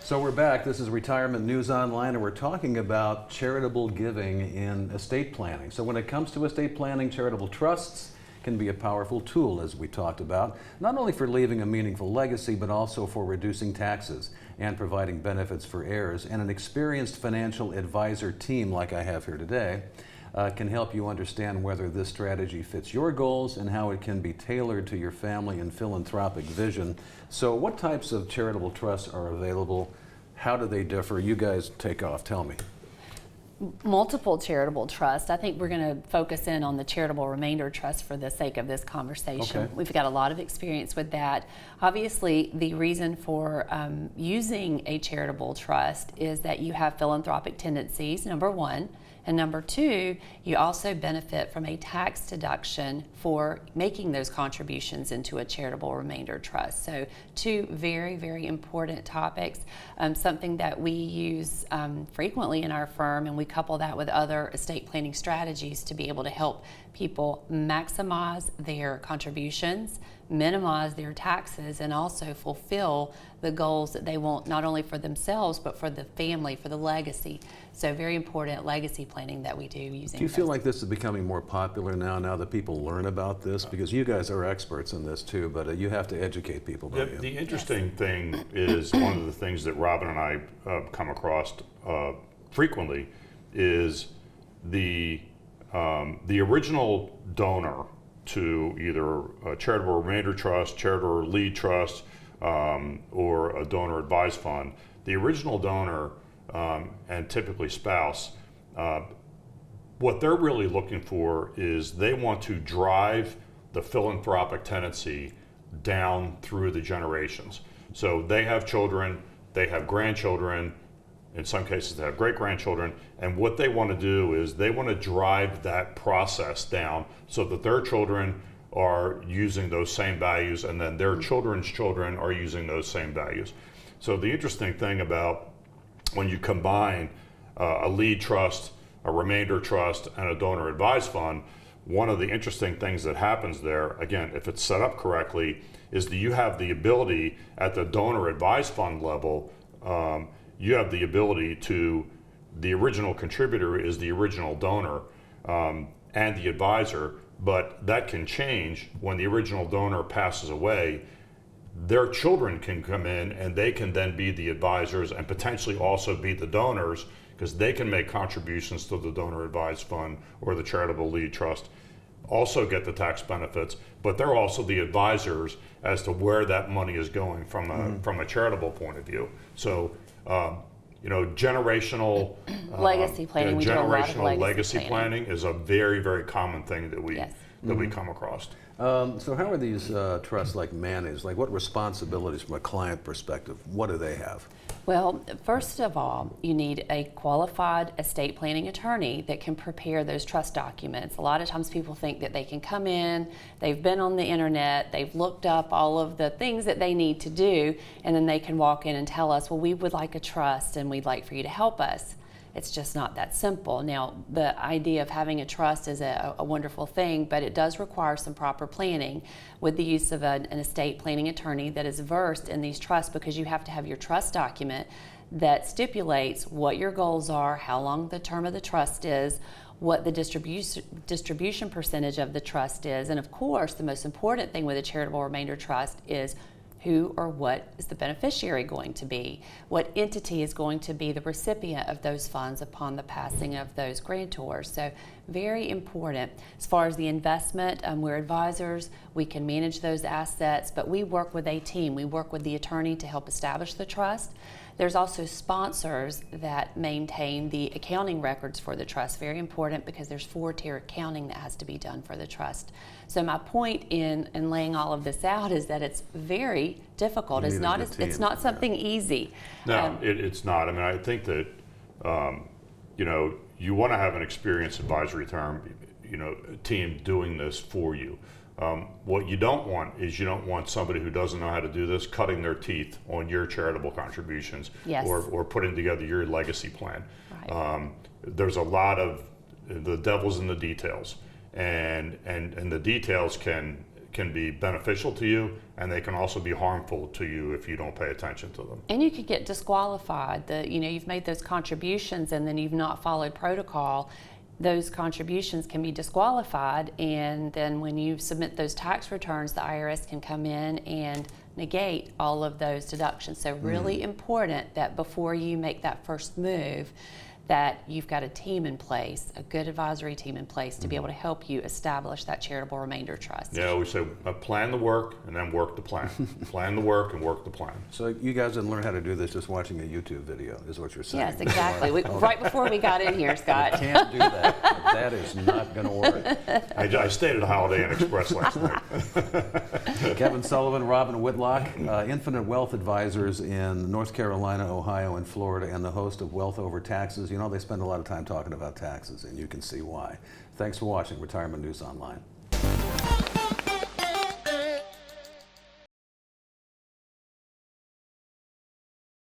So we're back. This is Retirement News Online, and we're talking about charitable giving in estate planning. So when it comes to estate planning, charitable trusts can be a powerful tool, as we talked about, not only for leaving a meaningful legacy, but also for reducing taxes and providing benefits for heirs. And an experienced financial advisor team like I have here today can help you understand whether this strategy fits your goals and how it can be tailored to your family and philanthropic vision. So what types of charitable trusts are available? How do they differ? You guys take off, tell me. Multiple charitable trusts. I think we're going to focus in on the charitable remainder trust for the sake of this conversation. Okay. We've got a lot of experience with that. Obviously, the reason for using a charitable trust is that you have philanthropic tendencies, number one. And number two, you also benefit from a tax deduction for making those contributions into a charitable remainder trust. So two very, very important topics, something that we use frequently in our firm, and we couple that with other estate planning strategies to be able to help people maximize their contributions, minimize their taxes, and also fulfill the goals that they want, not only for themselves, but for the family, for the legacy. So very important legacy planning that we do using. Do you feel like this is becoming more popular now that people learn about this? Because you guys are experts in this too, but you have to educate people, don't you? The interesting thing is one of the things that Robin and I come across frequently is the original donor to either a charitable remainder trust, charitable lead trust, or a donor advised fund. The original donor and typically spouse, what they're really looking for is they want to drive the philanthropic tendency down through the generations. So they have children, they have grandchildren, in some cases they have great-grandchildren, and what they want to do is they want to drive that process down so that their children are using those same values, and then their children's children are using those same values. So the interesting thing about when you combine a lead trust, a remainder trust, and a donor advised fund, one of the interesting things that happens there, again, if it's set up correctly, is that you have the ability at the donor advised fund level, you have the ability to, the original contributor is the original donor and the advisor, but that can change when the original donor passes away. Their children can come in and they can then be the advisors and potentially also be the donors, because they can make contributions to the donor advised fund or the charitable lead trust, also get the tax benefits, but they're also the advisors as to where that money is going from a charitable point of view. So generational legacy planning. Generational legacy planning is a very, very common thing that we come across. So how are these trusts managed? What responsibilities from a client perspective, what do they have? Well, first of all, you need a qualified estate planning attorney that can prepare those trust documents. A lot of times people think that they can come in, they've been on the internet, they've looked up all of the things that they need to do, and then they can walk in and tell us, well, we would like a trust and we'd like for you to help us. It's just not that simple. Now, the idea of having a trust is a wonderful thing, but it does require some proper planning with the use of an estate planning attorney that is versed in these trusts, because you have to have your trust document that stipulates what your goals are, how long the term of the trust is, what the distribution percentage of the trust is, and of course, the most important thing with a charitable remainder trust is who or what is the beneficiary going to be? What entity is going to be the recipient of those funds upon the passing of those grantors? So very important. As far as the investment, we're advisors. We can manage those assets, but we work with a team. We work with the attorney to help establish the trust. There's also sponsors that maintain the accounting records for the trust. Very important, because there's 4-tier accounting that has to be done for the trust. So my point in laying all of this out is that it's very difficult. It's not something easy. No, it's not. I mean, I think that you want to have an experienced advisory team doing this for you. What you don't want is, you don't want somebody who doesn't know how to do this cutting their teeth on your charitable contributions. Yes. or putting together your legacy plan. Right. There's a lot of the devil's in the details, and the details can can be beneficial to you, and they can also be harmful to you if you don't pay attention to them. And you could get disqualified. You've made those contributions and then you've not followed protocol. Those contributions can be disqualified, and then when you submit those tax returns, the IRS can come in and negate all of those deductions. So really important that before you make that first move, that you've got a team in place, a good advisory team in place to be able to help you establish that charitable remainder trust. Yeah, we say plan the work and then work the plan. Plan the work and work the plan. So you guys didn't learn how to do this just watching a YouTube video, is what you're saying? Yes, exactly. Right before we got in here, Scott. You can't do that. That is not going to work. I stayed at Holiday Inn Express last night. Kevin Sullivan, Robin Whitlock, Infinite Wealth Advisors in North Carolina, Ohio, and Florida, and the host of Wealth Over Taxes. You know, they spend a lot of time talking about taxes, and you can see why. Thanks for watching Retirement News Online.